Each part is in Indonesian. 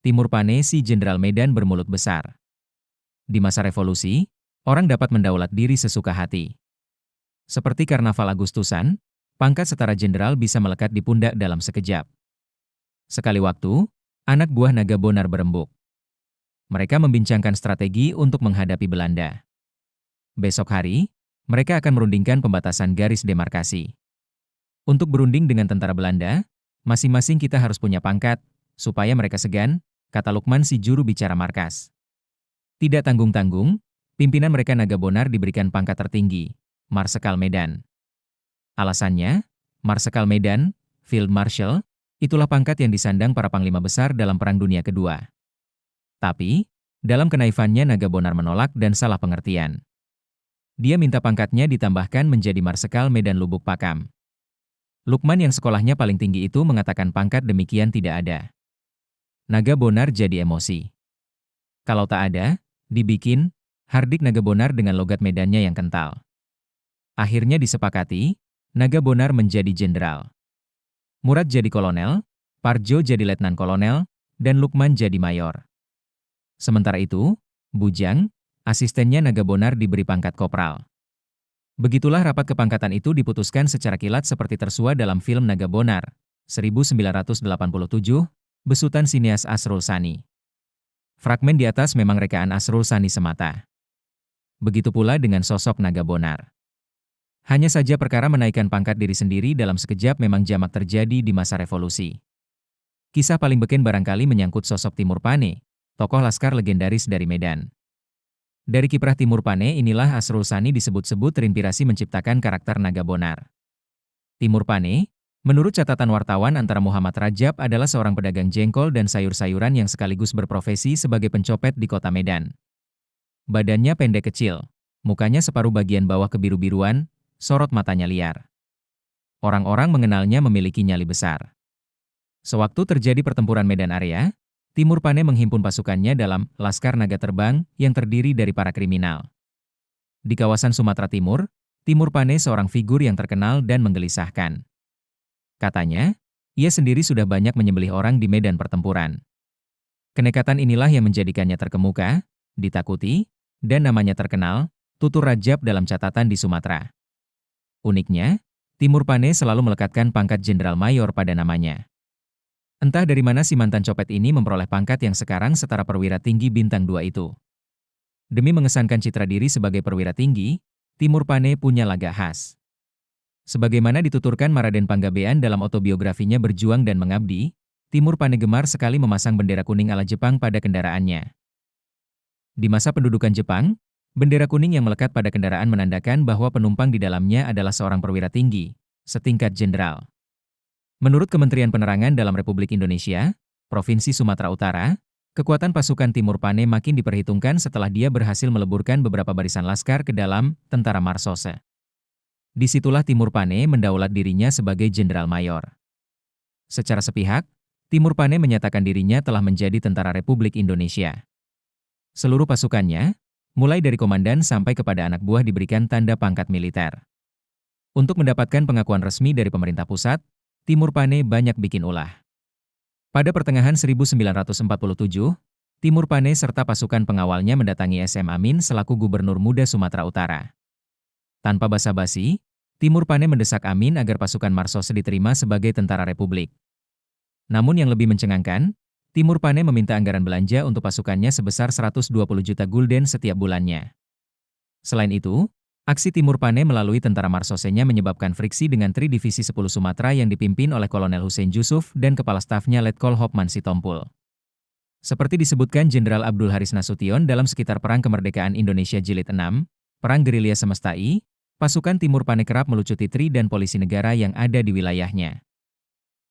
Timur Pane si Jenderal Medan bermulut besar. Di masa revolusi, orang dapat mendaulat diri sesuka hati. Seperti karnaval Agustusan, pangkat setara jenderal bisa melekat di pundak dalam sekejap. Sekali waktu, anak buah Naga Bonar berembuk. Mereka membincangkan strategi untuk menghadapi Belanda. Besok hari, mereka akan merundingkan pembatasan garis demarkasi. Untuk berunding dengan tentara Belanda, masing-masing kita harus punya pangkat, supaya mereka segan, kata Lukman si juru bicara markas. Tidak tanggung-tanggung, pimpinan mereka Naga Bonar diberikan pangkat tertinggi, Marsekal Medan. Alasannya, Marsekal Medan, Field Marshal, itulah pangkat yang disandang para panglima besar dalam Perang Dunia Kedua. Tapi, dalam kenaifannya Naga Bonar menolak dan salah pengertian. Dia minta pangkatnya ditambahkan menjadi Marsekal Medan Lubuk Pakam. Lukman yang sekolahnya paling tinggi itu mengatakan pangkat demikian tidak ada. Naga Bonar jadi emosi. Kalau tak ada, dibikin, hardik Naga Bonar dengan logat medannya yang kental. Akhirnya disepakati, Naga Bonar menjadi jenderal. Murad jadi kolonel, Parjo jadi letnan kolonel, dan Lukman jadi mayor. Sementara itu, Bujang, asistennya Naga Bonar diberi pangkat kopral. Begitulah rapat kepangkatan itu diputuskan secara kilat seperti tersua dalam film Naga Bonar, 1987, besutan sinias Asrul Sani. Fragmen di atas memang rekaan Asrul Sani semata. Begitu pula dengan sosok Naga Bonar. Hanya saja perkara menaikkan pangkat diri sendiri dalam sekejap memang jamak terjadi di masa revolusi. Kisah paling beken barangkali menyangkut sosok Timur Pane, tokoh laskar legendaris dari Medan. Dari kiprah Timur Pane inilah Asrul Sani disebut-sebut terinspirasi menciptakan karakter Naga Bonar. Timur Pane, menurut catatan wartawan antara Muhammad Rajab adalah seorang pedagang jengkol dan sayur-sayuran yang sekaligus berprofesi sebagai pencopet di kota Medan. Badannya pendek kecil, mukanya separuh bagian bawah kebiru-biruan, sorot matanya liar. Orang-orang mengenalnya memiliki nyali besar. Sewaktu terjadi pertempuran Medan Area, Timur Pane menghimpun pasukannya dalam Laskar Naga Terbang yang terdiri dari para kriminal. Di kawasan Sumatera Timur, Timur Pane seorang figur yang terkenal dan menggelisahkan. Katanya, ia sendiri sudah banyak menyembelih orang di medan pertempuran. Kenekatan inilah yang menjadikannya terkemuka, ditakuti, dan namanya terkenal, tutur Rajab dalam catatan di Sumatera. Uniknya, Timur Pane selalu melekatkan pangkat Jenderal Mayor pada namanya. Entah dari mana si mantan copet ini memperoleh pangkat yang sekarang setara perwira tinggi bintang 2 itu. Demi mengesankan citra diri sebagai perwira tinggi, Timur Pane punya laga khas. Sebagaimana dituturkan Maraden Panggabean dalam autobiografinya Berjuang dan Mengabdi, Timur Pane gemar sekali memasang bendera kuning ala Jepang pada kendaraannya. Di masa pendudukan Jepang, bendera kuning yang melekat pada kendaraan menandakan bahwa penumpang di dalamnya adalah seorang perwira tinggi, setingkat jenderal. Menurut Kementerian Penerangan dalam Republik Indonesia, Provinsi Sumatera Utara, kekuatan pasukan Timur Pane makin diperhitungkan setelah dia berhasil meleburkan beberapa barisan laskar ke dalam tentara Marsose. Disitulah Timur Pane mendaulat dirinya sebagai Jenderal Mayor. Secara sepihak, Timur Pane menyatakan dirinya telah menjadi tentara Republik Indonesia. Seluruh pasukannya, mulai dari komandan sampai kepada anak buah diberikan tanda pangkat militer. Untuk mendapatkan pengakuan resmi dari pemerintah pusat, Timur Pane banyak bikin ulah. Pada pertengahan 1947, Timur Pane serta pasukan pengawalnya mendatangi SM Amin selaku Gubernur Muda Sumatera Utara. Tanpa basa-basi, Timur Pane mendesak Amin agar pasukan Marsose diterima sebagai tentara Republik. Namun yang lebih mencengangkan, Timur Pane meminta anggaran belanja untuk pasukannya sebesar 120 juta gulden setiap bulannya. Selain itu, aksi Timur Pane melalui tentara Marsosenya menyebabkan friksi dengan Tri Divisi 10 Sumatera yang dipimpin oleh Kolonel Hussein Jusuf dan Kepala Stafnya Letkol Hopman Sitompul. Seperti disebutkan Jenderal Abdul Haris Nasution dalam sekitar Perang Kemerdekaan Indonesia Jilid 6, Perang Gerilya Semestai, pasukan Timur Pane kerap melucuti Tri dan polisi negara yang ada di wilayahnya.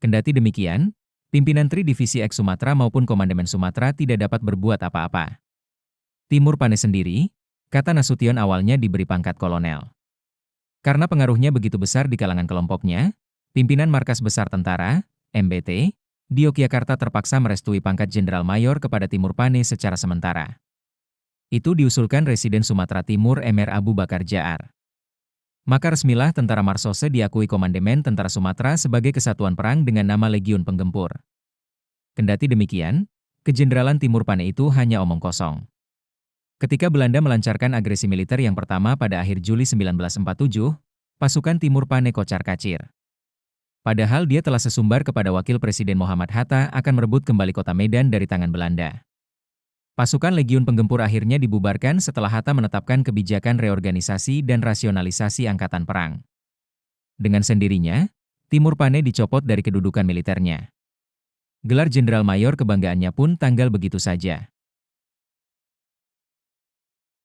Kendati demikian, pimpinan Tri Divisi X Sumatera maupun Komandemen Sumatera tidak dapat berbuat apa-apa. Timur Pane sendiri, kata Nasution awalnya diberi pangkat kolonel. Karena pengaruhnya begitu besar di kalangan kelompoknya, pimpinan Markas Besar Tentara, MBT, di Yogyakarta terpaksa merestui pangkat Jenderal Mayor kepada Timur Pane secara sementara. Itu diusulkan Residen Sumatera Timur Mr. Abu Bakar Jaar. Maka resmilah tentara Marsose diakui Komandemen Tentara Sumatera sebagai kesatuan perang dengan nama Legiun Penggempur. Kendati demikian, Kejeneralan Timur Pane itu hanya omong kosong. Ketika Belanda melancarkan agresi militer yang pertama pada akhir Juli 1947, pasukan Timur Pane kocar-kacir. Padahal dia telah sesumbar kepada Wakil Presiden Muhammad Hatta akan merebut kembali kota Medan dari tangan Belanda. Pasukan Legiun Penggempur akhirnya dibubarkan setelah Hatta menetapkan kebijakan reorganisasi dan rasionalisasi angkatan perang. Dengan sendirinya, Timur Pane dicopot dari kedudukan militernya. Gelar Jenderal Mayor kebanggaannya pun tanggal begitu saja.